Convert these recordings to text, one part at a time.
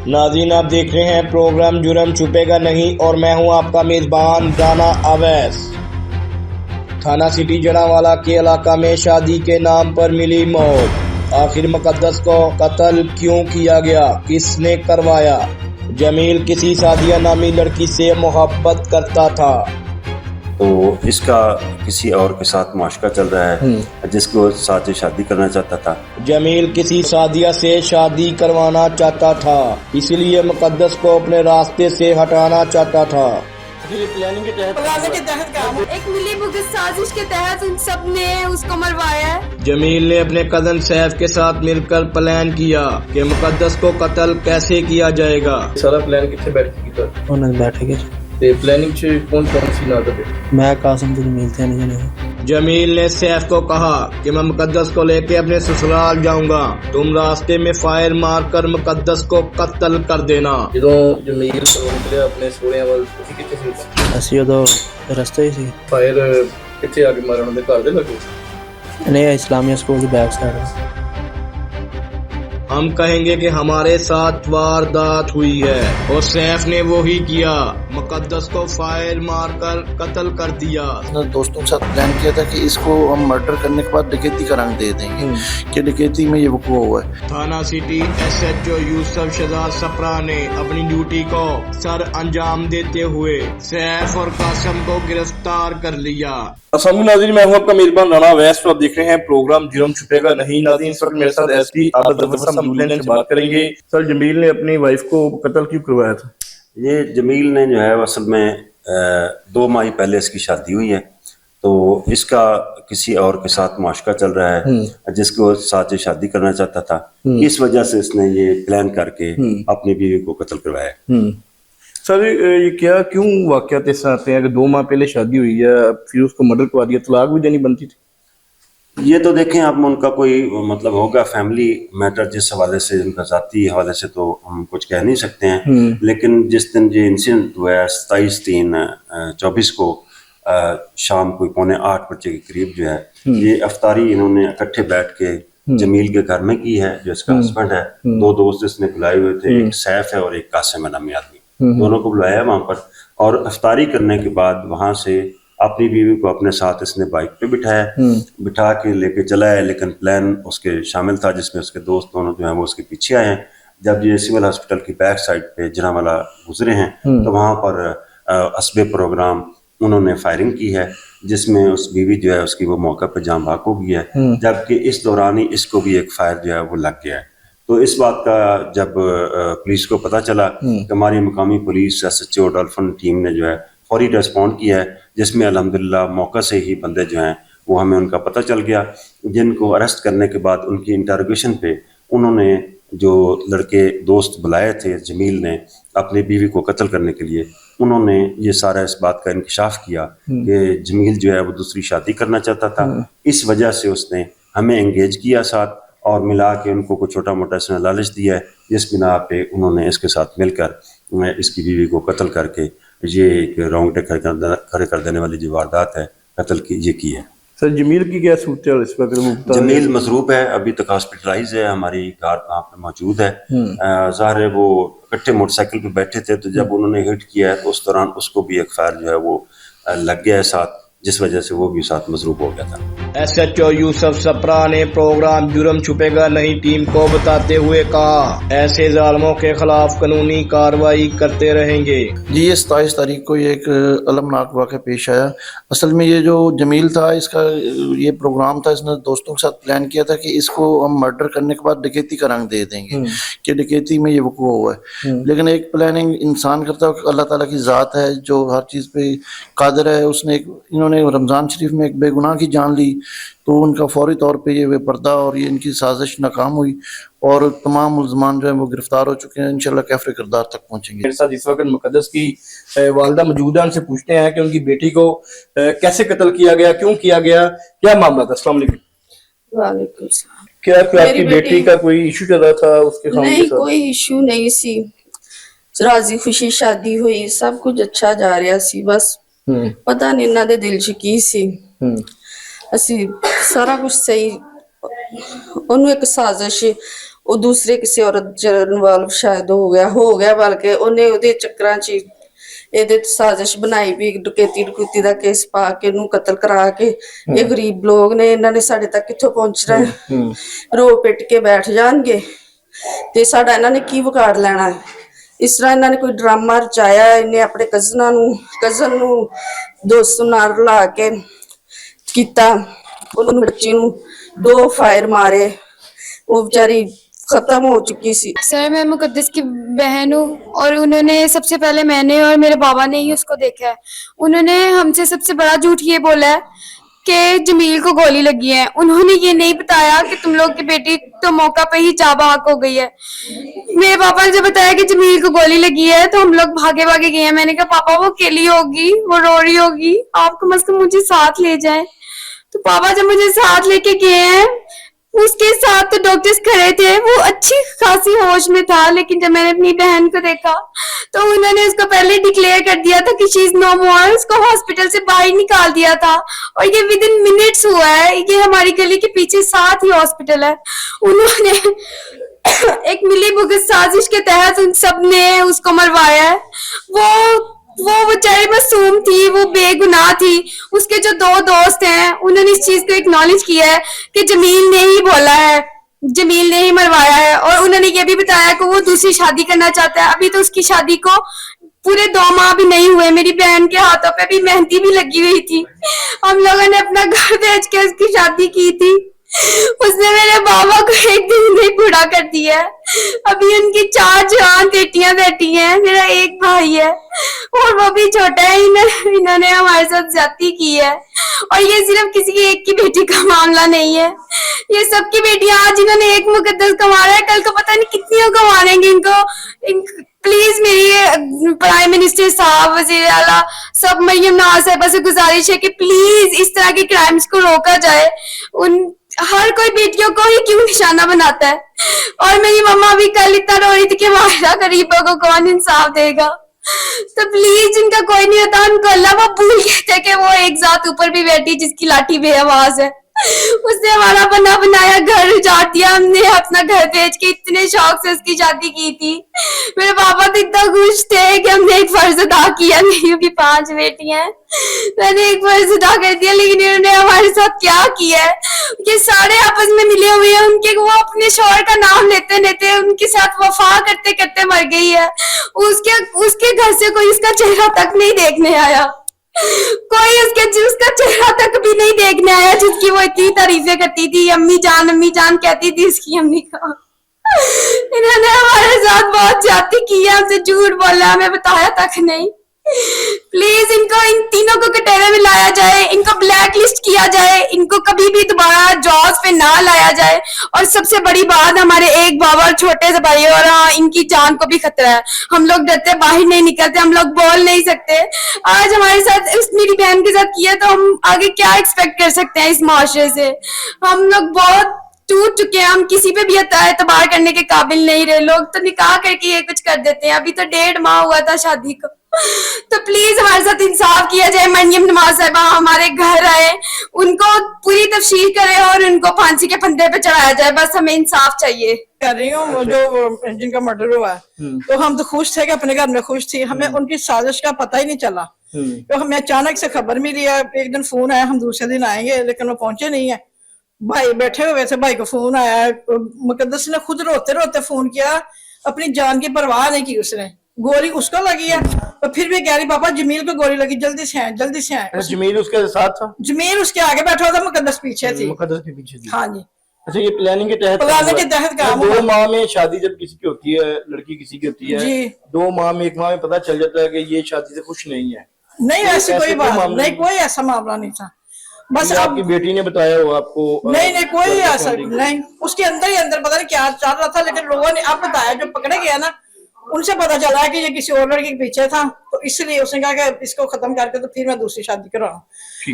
नाज़रीन, आप देख रहे हैं प्रोग्राम जुर्म छुपेगा नहीं और मैं हूं आपका मेज़बान राना अवैस। थाना सिटी जड़ावाला के इलाका में शादी के नाम पर मिली मौत। आखिर मुकद्दस को कत्ल क्यों किया गया, किसने करवाया? जमील किसी सादिया नामी लड़की से मोहब्बत करता था, तो इसका किसी और के साथ मुआशका चल रहा है जिसको साथ शादी करना चाहता था। जमील किसी सादिया से शादी करवाना चाहता था, इसलिए मुकद्दस को अपने रास्ते से हटाना चाहता था। प्लानिंग के तहत एक मिली भुगत साजिश के तहत उन सब ने उसको मरवाया है। जमील ने अपने कजन सैफ के साथ मिलकर प्लान किया कि मुकद्दस को कत्ल कैसे किया जाएगा। सारा प्लान कितने बैठ के किया? उन्होंने बैठे के ते प्लानिंग च कौन सी ना दे? मैं कासिम तो जमील थे नहीं। जमील ने सैफ को कहा कि मैं मुकद्दस को लेके अपने ससुराल जाऊंगा, तुम रास्ते में फायर मारकर मुकद्दस को कत्ल कर देना। ਜਦੋਂ ਜਮੀਲ ਤੋਂ ਨਿਕਲਿਆ ਆਪਣੇ ਸੋਹਰਿਆਂ ਵੱਲ, ਤੁਸੀਂ ਕਿੱਥੇ ਸੀ? ਅਸੀਂ ਉਦੋਂ ਰਸਤੇ ਹੀ ਸੀ। ਫਾਇਰ ਕਿੱਥੇ ਆ ਕੇ ਮਾਰਨ ਦੇ ਘਰ ਦੇ ਲੱਗੇ? नहीं, इस्लामिया स्कूल की बैक साइड। हम कहेंगे कि हमारे साथ वारदात हुई है और सैफ ने वो ही किया, मुकद्दस को फायर मारकर कत्ल कर दिया। दोस्तों के साथ प्लान किया था कि इसको हम मर्डर करने के बाद डकैती का रंग दे देंगे कि डकैती में ये वक़ूअ हुआ है। थाना सिटी SHO यूसुफ शहजाद सप्रा ने अपनी ड्यूटी को सर अंजाम देते हुए सैफ और कासिम को गिरफ्तार कर लिया। अस्सलाम नाज़रीन, मैं हूं आपका मेज़बान राना अवैस। तो आप देख रहे हैं प्रोग्राम जुर्म छुपेगा नहीं। नाज़रीन, इस वक्त मेरे साथ SP आबिद रफ़ा से बात करेंगे। सर, जमील ने अपनी वाइफ को कत्ल क्यों करवाया था? ये जमील ने जो है असल में 2 माह पहले इसकी शादी हुई है, तो इसका किसी और के साथ मुआशका चल रहा है जिसको साथ शादी करना चाहता था। इस वजह से इसने ये प्लान करके अपनी बीवी को कत्ल करवाया। सर, ये क्या क्यों वाक़यात ऐसा आते हैं कि 2 माह पहले शादी हुई है, फिर उसको मर्डर करवा दिया? तलाक भी देनी बनती थी। ये तो देखें आप, उनका कोई मतलब होगा फैमिली मैटर, जिस हवाले से उनका ज़ाती हवाले से तो हम कुछ कह नहीं सकते हैं। लेकिन जिस दिन ये इंसिडेंट हुआ है 27/3/24 को शाम कोई 7:45 बजे के करीब जो है ये अफ्तारी इन्होंने इकट्ठे बैठ के जमील के घर में की है, जो इसका हस्बैंड है। 2 दोस्त इसने बुलाए हुए थे, एक सैफ है और एक कासिम नामी आदमी, दोनों को बुलाया वहाँ पर। और अफ्तारी करने के बाद वहाँ से अपनी बीवी को अपने साथ इसने बाइक पे बिठा के लेके चला है, लेकिन प्लान उसके शामिल था जिसमें उसके दोस्त दोनों जो हैं वो उसके पीछे आए हैं। जब ये सिविल हॉस्पिटल की बैक साइड पे जनावाला गुजरे हैं तो वहाँ पर हस्बे प्रोग्राम उन्होंने फायरिंग की है, जिसमें उस बीवी जो है उसकी वो मौके पर जान भाग हो गई है, जबकि इस दौरान ही इसको भी एक फायर जो है वो लग गया है। तो इस बात का जब पुलिस को पता चला कि हमारी मुकामी पुलिस SHO डॉल्फिन टीम ने जो है फौरी रेस्पॉन्ड किया है, जिसमें अल्हम्दुलिल्लाह मौका से ही बंदे जो हैं वो हमें उनका पता चल गया, जिनको अरेस्ट करने के बाद उनकी इंटरोगेशन पे उन्होंने जो लड़के दोस्त बुलाए थे जमील ने अपनी बीवी को कत्ल करने के लिए, उन्होंने ये सारा इस बात का इंकशाफ किया कि जमील जो है वो दूसरी शादी करना चाहता था। इस वजह से उसने हमें एंगेज किया साथ और मिला के उनको कुछ छोटा मोटा इसने लालच दिया है, जिस बिना पे उन्होंने इसके साथ मिलकर इसकी बीवी को कत्ल करके ये एक रोंगटे खड़े कर देने वाली जो वारदात है कत्ल की ये की है। सर, जमील की क्या सूरत है इस वक्त? जमील मजरूब है, अभी तक हॉस्पिटलाइज है, हमारी कार वहाँ पे मौजूद है। ज़ाहिर है वो इकट्ठे मोटरसाइकिल पे बैठे थे, तो जब उन्होंने हिट किया है तो उस दौरान उसको भी एक फायर जो है वो लग गया है साथ, जिस वजह से वो भी साथ मजरूब हो गया था। SHO यूसुफ सप्रा ने प्रोग्राम जुर्म छुपेगा नहीं टीम को बताते हुए कहा, ऐसे जालिमों के खिलाफ कानूनी कार्रवाई करते रहेंगे। जी, ये 27 तारीख को ये एक अलमनाक वाक़या पेश आया। असल में ये जो जमील था, इसका ये प्रोग्राम था, इसने दोस्तों के साथ प्लान किया था कि इसको हम मर्डर करने के बाद डकैती का रंग दे देंगे कि डकैती में ये वक़ूअ हुआ है। लेकिन एक प्लानिंग इंसान करता है, अल्लाह ताला की ज़ात है जो हर चीज़ पे कादिर है। उसने इन्होंने रमज़ान शरीफ में एक बेगुनाह की जान ली, तो उनका फौरी तौर पे ये बेपर्दा और ये इनकी साजिश नाकाम हुई और तमाम मुल्ज़मान जो है वो गिरफ्तार हो चुके हैं। इंशाल्लाह कैफ़रे किरदार तक पहुँचेंगे। मेरे साथ इस वक्त मुकद्दस की वालिदा मौजूद है, उनसे पूछते हैं कि उनकी बेटी को कैसे कत्ल किया गया, क्यों किया गया, क्या मामला था? अस्सलाम वालेकुम। वालेकुम सलाम। क्या आपकी बेटी का कोई इशू चल रहा था उसके खाने के साथ? नहीं, कोई इशू नहीं सी, राजी खुशी शादी हुई, सब कुछ अच्छा जा रहा सी। बस पता नहीं इन्हां दे दिल च की सी, ਅਸੀਂ ਸਾਰਾ ਕੁਝ ਸਹੀ ਉਹਨੂੰ ਇੱਕ ਸਾਜ਼ਿਸ਼ ਉਹ ਦੂਸਰੇ ਕਿਸੇ ਔਰਤ ਚ ਇਨਵੋਲਵ ਸ਼ਾਇਦ ਹੋ ਗਿਆ ਬਲਕਿ ਉਹਨੇ ਉਹਦੇ ਚੱਕਰਾਂ 'ਚ ਹੀ ਇਹਦੇ ਸਾਜ਼ਿਸ਼ ਬਣਾਈ ਵੀ ਡਕੈਤੀ ਦਾ ਕੇਸ ਪਾ ਕੇ ਇਹਨੂੰ ਕਤਲ ਕਰਾ ਕੇ ਇਹ ਗਰੀਬ ਲੋਕ ਨੇ, ਇਹਨਾਂ ਨੇ ਸਾਡੇ ਤੱਕ ਕਿੱਥੋਂ ਪਹੁੰਚਣਾ ਹੈ, ਰੋ ਪਿੱਟ ਕੇ ਬੈਠ ਜਾਣਗੇ ਤੇ ਸਾਡਾ ਇਹਨਾਂ ਨੇ ਕੀ ਵਿਗਾੜ ਲੈਣਾ ਹੈ। ਇਸ ਤਰ੍ਹਾਂ ਇਹਨਾਂ ਨੇ ਕੋਈ ਡਰਾਮਾ ਰਚਾਇਆ, ਇਹਨੇ ਆਪਣੇ ਕਜ਼ਨ ਨੂੰ ਦੋਸਤ ਨਾਲ ਰਲਾ ਕੇ ਕੀਤਾ, ਉਹਨੂੰ ਬੱਚੀ ਨੂੰ 2 ਫਾਇਰ ਮਾਰੇ, वो बेचारी खत्म हो चुकी सी। सर मैं मुकद्दस की बहन हूँ और उन्होंने सबसे पहले मैंने और मेरे बाबा ने ही उसको देखा है। उन्होंने हमसे सबसे बड़ा झूठ ये बोला है कि जमील को गोली लगी है। उन्होंने ये नहीं बताया कि तुम लोग की बेटी तो मौका पे ही चाबाक हो गई है। मेरे पापा ने जब बताया कि जमील को गोली लगी है तो हम लोग भागे गए हैं। मैंने कहा पापा वो अकेली होगी, वो रो रही होगी, आप कम से कम मुझे साथ ले जाएं। तो पापा जब मुझे साथ लेके गए हैं, उसके साथ तो डॉक्टर्स खड़े थे, वो अच्छी खासी होश में था, लेकिन जब मैंने अपनी बहन को देखा तो उन्होंने उसको पहले डिक्लेयर कर दिया था कि शी इज नो मोर, उसको हॉस्पिटल से बाहर निकाल दिया था और ये विद इन मिनट्स हुआ है। ये हमारी गली के पीछे साथ ही हॉस्पिटल है। उन्होंने एक मिली भुगत साजिश के तहत उन सब ने उसको मरवाया है। वो बेचारी मासूम थी, वो बेगुनाह थी। उसके जो 2 दोस्त हैं उन्होंने इस चीज को एक्नॉलेज किया है कि जमील ने ही बोला है, जमील ने ही मरवाया है। और उन्होंने ये भी बताया कि वो दूसरी शादी करना चाहता है। अभी तो उसकी शादी को पूरे 2 माह भी नहीं हुए। मेरी बहन के हाथों पे भी मेहंदी भी लगी हुई थी। हम लोगों ने अपना घर बेच के उसकी शादी की थी। उसने मेरे बाबा को एक दिन में बूढ़ा कर दिया है। अभी उनकी 4 जवान बेटियां बैठी हैं, मेरा एक भाई है और वो भी छोटा है। इन्होंने हमारे साथ ज्यादती की है और ये सिर्फ किसी एक की बेटी का मामला नहीं है, ये सबकी बेटियां। आज इन्होंने एक मुकद्दस कमा रहा है, कल को पता नहीं कितनी कमा लेंगे इनको। प्लीज मेरी प्राइम मिनिस्टर साहब, वजीर आला सब, मरियम नवाज साहिबा से गुजारिश है कि प्लीज इस तरह के क्राइम्स को रोका जाए। हर कोई बेटियों को ही क्यों निशाना बनाता है। और मेरी मम्मा भी कल इतना रो रही थी कि हमारा गरीबों को कौन इंसाफ देगा। तो प्लीज इनका कोई नहीं होता, उनको अल्लाह वो भूल गए थे कि वो एक जात ऊपर भी बैठी जिसकी लाठी बेआवाज है। उसने हमारा बना बनाया घर उजाड़ दिया। हमने अपना घर बेच के इतने शौक से उसकी शादी की थी। मेरे पापा तो इतना खुश थे कि हमने एक फर्ज अदा किया। मेरी भी 5 बेटियां हैं, मैंने एक फर्ज अदा कर दिया, लेकिन इन्होंने हमारे साथ क्या किया है। ये सारे आपस में मिले हुए हैं, उनके वो अपने शौहर का नाम लेते लेते उनके साथ वफा करते करते मर गई है। उसके घर से कोई इसका चेहरा तक नहीं देखने आया, कोई उसका चेहरा तक भी नहीं देखने आया जिसकी वो इतनी तारीफें करती थी। अम्मी जान कहती थी उसकी अम्मी को। इन्होंने हमारे साथ बहुत ज्यादती की है, हमसे झूठ बोला, हमें बताया तक नहीं। प्लीज इनको, इन तीनों को कटहरे में लाया जाए, इनको ब्लैक लिस्ट किया जाए, इनको कभी भी दोबारा जॉब्स पे ना लाया जाए। और सबसे बड़ी बात, हमारे एक बाबा और छोटे से भाई और इनकी जान को भी खतरा है। हम लोग डरते बाहर नहीं निकलते, हम लोग बोल नहीं सकते। आज हमारे साथ मेरी बहन के साथ किया तो हम आगे क्या एक्सपेक्ट कर सकते हैं इस माशरे से। हम लोग बहुत टूट चुके हैं, हम किसी पे भी एतबार करने के काबिल नहीं रहे। लोग तो निकाह करके ये कुछ कर देते हैं। अभी तो 1.5 माह हुआ था शादी को। तो प्लीज हमारे साथ इंसाफ किया जाए। मरियम नवाज साहिबा हमारे घर आए, उनको पूरी तफसील करे और उनको फांसी के फंदे पे चढ़ाया जाए। बस हमें इंसाफ चाहिए। कर रही हूँ जो जिनका मर्डर हुआ तो हम तो खुश थे कि अपने घर में खुश थी। हमें उनकी साजिश का पता ही नहीं चला। तो हमें अचानक से खबर मिली है, एक दिन फोन आया हम दूसरे दिन आएंगे, लेकिन वो पहुंचे नहीं है। भाई बैठे हुए थे, भाई को फोन आया, मुकद्दस ने खुद रोते रोते फोन किया, अपनी जान की परवाह नहीं की उसने। गोली उसको लगी है तो फिर भी कह रही पापा जमील को गोली लगी, जल्दी से आए जल्दी से आए। जमील उसके साथ था? जमील उसके आगे बैठा हुआ था, मुकद्दस पीछे थी। मुकद्दस के पीछे थी। हाँ जी। अच्छा, ये प्लानिंग के तहत काम 2 माह में शादी जब किसी की होती है, लड़की किसी की होती है, 2 माह में 1 माह में पता चल जाता है कि ये शादी से खुश नहीं है। नहीं ऐसी कोई बात नहीं, कोई ऐसा मामला नहीं था। बस आपकी बेटी ने बताया हो आपको? नहीं कोई ऐसा नहीं, उसके अंदर ही अंदर पता नहीं क्या चल रहा था, लेकिन लोगों ने अब बताया, जो पकड़े गया ना उनसे पता चला है कि ये किसी और लड़के के पीछे था। तो इसलिए उसने कहा कि इसको खत्म करके तो फिर मैं दूसरी शादी करवाऊं।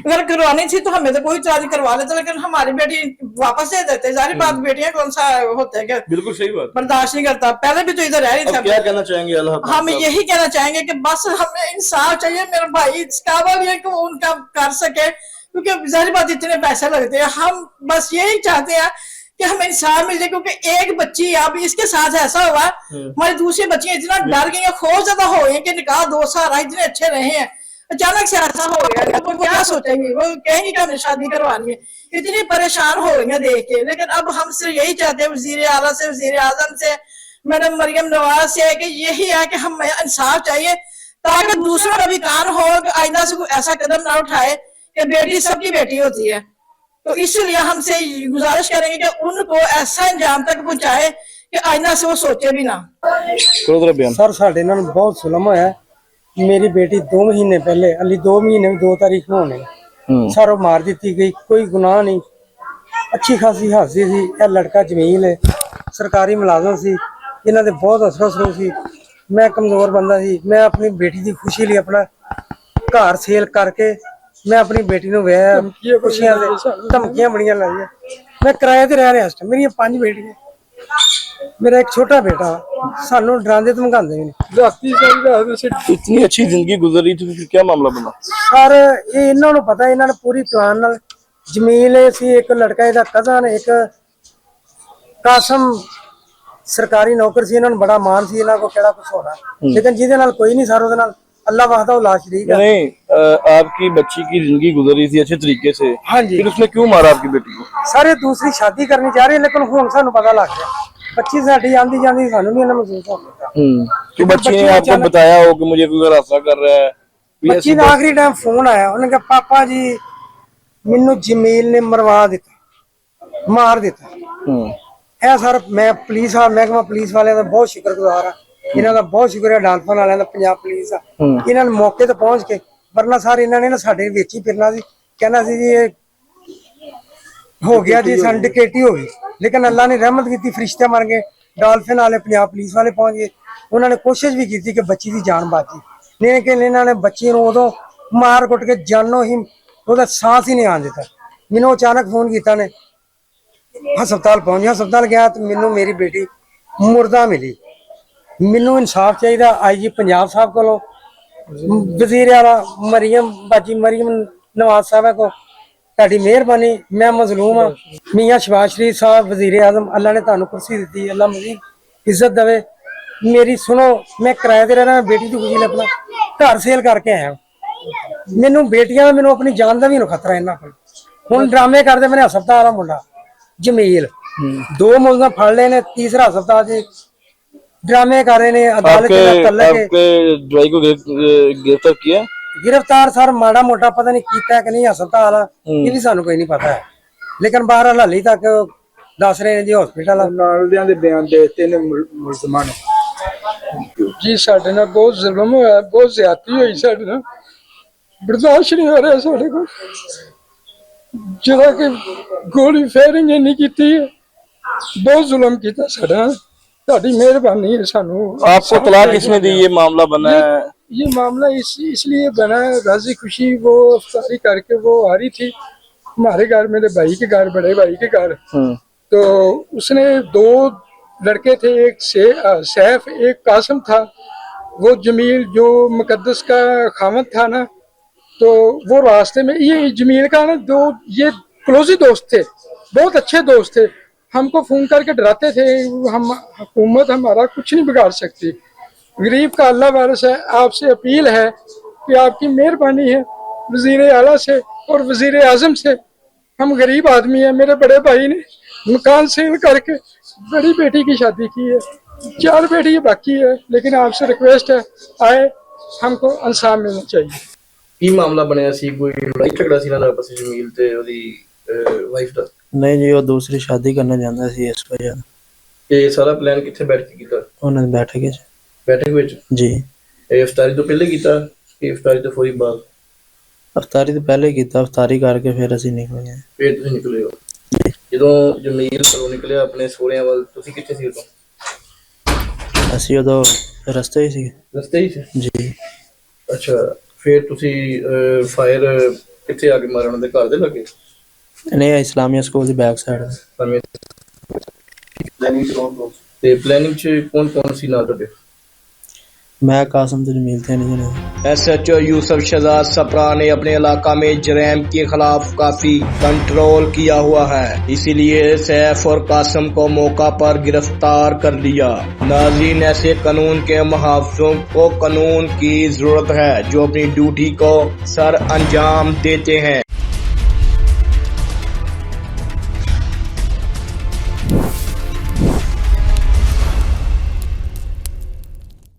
अगर करवानी थी तो हमें तो कोई शादी करवा लेते, लेकिन हमारी बेटी वापस दे देते। सारी बात बेटियां कौन सा होता है, क्या बिल्कुल सही बात, बर्दाश्त नहीं करता। पहले भी तो इधर रह रही थी। क्या कहना चाहेंगे? हम यही कहना चाहेंगे कि बस हमें इंसाफ चाहिए। मेरा भाई काबिल है कि उनका कर सके, क्योंकि सारी बात इतने पैसे लगते हैं। हम बस यही चाहते हैं कि हमें इंसाफ मिल जाए, क्योंकि एक बच्ची अब इसके साथ ऐसा हुआ, हमारी दूसरी बच्चियां इतना डर गई, खौफ ज्यादा हो गई कि निकाह 2 साल इतने अच्छे रहे हैं, अचानक से ऐसा हो गया। वो क्या सोचेंगी, वो कहेंगी कि हमने शादी करवानी है। इतनी परेशान हो गई देख के। लेकिन अब हम सिर्फ यही चाहते हैं वजीर आला से, वजीर आजम से, मैडम मरियम नवाज से, कि यही है कि हमें इंसाफ चाहिए, ताकि दूसरों का भी कान हो कि आइंदा से कोई ऐसा कदम ना उठाए कि बेटी सबकी बेटी होती है। तो इसलिए हमसे गुजारिश करेंगे कि उनको ऐसा अंजाम तक पहुंचाए कि आइंदा से वो सोचे भी ना। ਸਰ ਸਾਡੇ ਨਾਲ ਬਹੁਤ ਜ਼ੁਲਮ ਹੋਇਆ। ਮੇਰੀ ਬੇਟੀ 2 ਮਹੀਨੇ ਪਹਿਲੇ ਅਲੀ 2 ਮਹੀਨੇ ਵੀ 2 ਤਾਰੀਖ ਨੂੰ ਹੋਣੇ ਸਰ ਉਹ ਮਾਰ ਦਿੱਤੀ ਗਈ, ਕੋਈ ਗੁਨਾਹ ਨਹੀਂ, ਅੱਛੀ ਖਾਸੀ ਹਾਸੀ ਸੀ। ਇਹ ਲੜਕਾ ਜਮੀਲ ਹੈ, ਸਰਕਾਰੀ ਮੁਲਾਜ਼ਮ ਸੀ, ਇਹਨਾਂ ਦੇ ਬਹੁਤ ਅਸਰ ਸੀ। ਮੈਂ ਕਮਜ਼ੋਰ ਬੰਦਾ ਸੀ, ਮੈਂ ਆਪਣੀ ਬੇਟੀ ਦੀ ਖੁਸ਼ੀ ਲਈ ਆਪਣਾ ਘਰ ਸੇਲ ਕਰਕੇ ਮੈਂ ਆਪਣੀ ਬੇਟੀ ਨੂੰ ਵਿਆਹਿਆ। ਖੁਸ਼ੀਆਂ ਦੇ ਧਮਕੀਆਂ ਬੜੀਆਂ ਲਾਈਆਂ। ਮੈਂ ਕਿਰਾਏ ਤੇ ਰਹਿ ਰਿਹਾ ਇਸ ਟਾਈਮ। ਮੇਰੀਆਂ 5 ਬੇਟੀਆਂ, मेरा एक छोटा बेटा, सानू डरांदे धमकांदे ने। राती इतनी अच्छी जिंदगी गुजरी थी, फिर क्या मामला बना? सर ये इन्हां नूं पता, इन्हां ने पूरी प्लान नाल जमील सी, एक लड़का इहदा कजन, एक कासम सरकारी नौकर सी, इन्हां नूं बड़ा मान सी इन्हां को केड़ा कुछ होना, लेकिन जिहदे नाल कोई नहीं सर, ओहदे नाल अल्लाह वाहदा ला शरीक है। नहीं, आपकी बच्ची की जिंदगी गुजरी थी अच्छे तरीके से, हाँ जी। फिर उसने क्यों मारा आपकी बेटी को? सारे दूसरी शादी करनी चाह रहे, लेकिन हुण सानू पता लग गया बच्ची साडी आंदी जांदी सानू नहीं इन्हां महसूस होता। तो बच्ची ने आपको बताया हो कि मुझे कोई रास्ता कर रहा है? बच्ची का आखिरी टाइम फोन आया, उन्होंने कहा पापा जी मैनू जमील ने मरवा दिता, मार दिता। ऐ सर मैं पुलिस महकमा पुलिस वाले का बहुत शुक्रगुजार हाँ, इन्हों का बहुत शुक्रिया डालफन वाले का, पंजाब पुलिस का। इन्होंने मौके तो पहुंच के, वरना सर इन्होंने ना साडे विच ही फिरना सी, कहना सी जी ये हो गया जी, सन डकैती हो गई। लेकिन अल्लाह ने रहमत की, फरिश्ते मर गए, डालफिन वाले पंजाब पुलिस वाले पहुंच गए। उन्होंने कोशिश भी की कि बच्ची की जान बाजी, लेकिन इन्होंने बच्ची को उदों मार कुट के जानों ही ਉਹਦਾ सांस ही नहीं आने दिता। मैंने अचानक फोन किया ने, हस्पताल पहुंच गया, हस्पताल गया तो मैनू मेरी बेटी मुर्दा मिली। मैनू इंसाफ चाहिए IG पंजाब साहब को, वजीर आला मरियम बाजी मरियम नवाज साहब को, ਤੁਹਾਡੀ ਮਿਹਰਬਾਨੀ। मैं मजलूम हाँ, मियाँ शहबाज शरीफ साहब वजीर आजम, अल्लाह ने तुहानू कुर्सी दी, अल्लाह मजीद इज्जत देवे। मेरी सुनो, मैं किराए ते रहना, बेटी की खुशी अपना घर सेल करके आया। मैनू बेटियां, मैनू अपनी जान का भी खतरा इन्हां कोल। हुण ड्रामे करदे, मैंने हस्पताल दा मुंडा जमील 2 मुलजम फड़ ले ने, तीसरा हस्पताल से ड्रामे कर रहे ने। अदालत को गिरफ्तार किया? गिरफ्तार सर माड़ा मोटा पता नहीं कीता कि नहीं, हस्पताल ये भी सानू कोई नहीं पता है, लेकिन बहरहाल हाली तक दस रहे हैं जी हॉस्पिटल नाल दे बयान देते ने मुलजमां ने। जी साडे नाल बहुत जुल्म होया, बहुत ज्यादती होई, साडे नाल बर्दाश्त नहीं हो रहा साडे कोल। जिहड़ा कि गोली फायरिंग इन्नी कीती है, बहुत जुल्म कीता साडे नाल। ਤੁਹਾਡੀ मेहरबानी है सानू। आपको तलाक किसने दी? ये मामला बना है? ये मामला इसलिए बना है, राजी खुशी वो अफ्तारी करके वो आ रही थी हमारे घर, मेरे भाई के घर, बड़े भाई के घर। तो उसने 2 लड़के थे, एक सैफ, एक कासम था। वो जमील जो मुकद्दस का खामद था ना, तो वो रास्ते में, ये जमील का ना 2 ये क्लोजी दोस्त थे, बहुत अच्छे दोस्त थे। हमको फोन करके डराते थे, हम हुकूमत हमारा कुछ नहीं बिगाड़ सकती, गरीब का अल्लाह वारिस है। आपसे अपील है कि आपकी मेहरबानी है वजीर आला से और वजीर आजम से, हम गरीब आदमी हैं। मेरे बड़े भाई ने मकान सेल करके बड़ी बेटी की शादी की है, 4 बेटी बाकी है, लेकिन आपसे रिक्वेस्ट है आए, हमको इंसाफ मिलना चाहिए। ਕੀ ਮਾਮਲਾ ਬਣਿਆ ਸੀ? ਕੋਈ ਲੜਾਈ ਝਗੜਾ ਸੀ ਇਹਨਾਂ ਦਾ ਆਪਸ ਵਿੱਚ ਜਮੀਲ ਤੇ ਉਹਦੀ ਵਾਈਫ ਦਾ? नहीं जी, वो दूसरी शादी करना चाहता सी, इस वजह ਇਹ ਸਾਰਾ ਪਲਾਨ ਕਿੱਥੇ ਬੈਠ ਕੇ ਕੀਤਾ? उन्होंने बैठक है ਬੈਠਕ ਵਿੱਚ? जी। ਇਹ ਇਫਤਾਰੀ ਤੋਂ ਪਹਿਲੇ ਕੀਤਾ ਕਿ ਇਫਤਾਰੀ ਤੋਂ ਫੌਰੀ ਬਾਅਦ? अफतारी तो पहले की, अफतारी करके फिर असीं निकले हैं। ਫਿਰ ਤੁਸੀਂ ਨਿਕਲੇ ਹੋ? ਜਦੋਂ ਜਮੀਲ ਘਰੋਂ ਨਿਕਲਿਆ ਆਪਣੇ ਸਹੁਰਿਆਂ ਵੱਲ, ਤੁਸੀਂ ਕਿੱਥੇ ਸੀ ਉਦੋਂ? असीं उदों रस्ते ही सी। ਰਸਤੇ ਹੀ ਸੀ? जी। ਅੱਛਾ, ਫਿਰ ਤੁਸੀਂ ਫਾਇਰ ਕਿੱਥੇ ਆ ਕੇ ਮਾਰਿਆ? ਉਹਨਾਂ ਦੇ ਘਰ ਦੇ ਲੱਗੇ? नहीं, इस्लामिया स्कूल की बैक साइड। ਤੇ ਪਲੈਨਿੰਗ ਚ ਕੌਣ ਕੌਣ ਸੀ ਨਾਲ ਤੁਹਾਡੇ? मैं कासिम तो जमील थे नहीं जने। SHO यूसुफ शहजाद सपरा ने अपने इलाका में जराइम के खिलाफ काफी कंट्रोल किया हुआ है, इसीलिए सैफ और कासिम को मौका पर गिरफ्तार कर लिया। नाज़रीन, ऐसे कानून के मुहाफ़िज़ों को कानून की जरूरत है जो अपनी ड्यूटी को सर अंजाम देते हैं।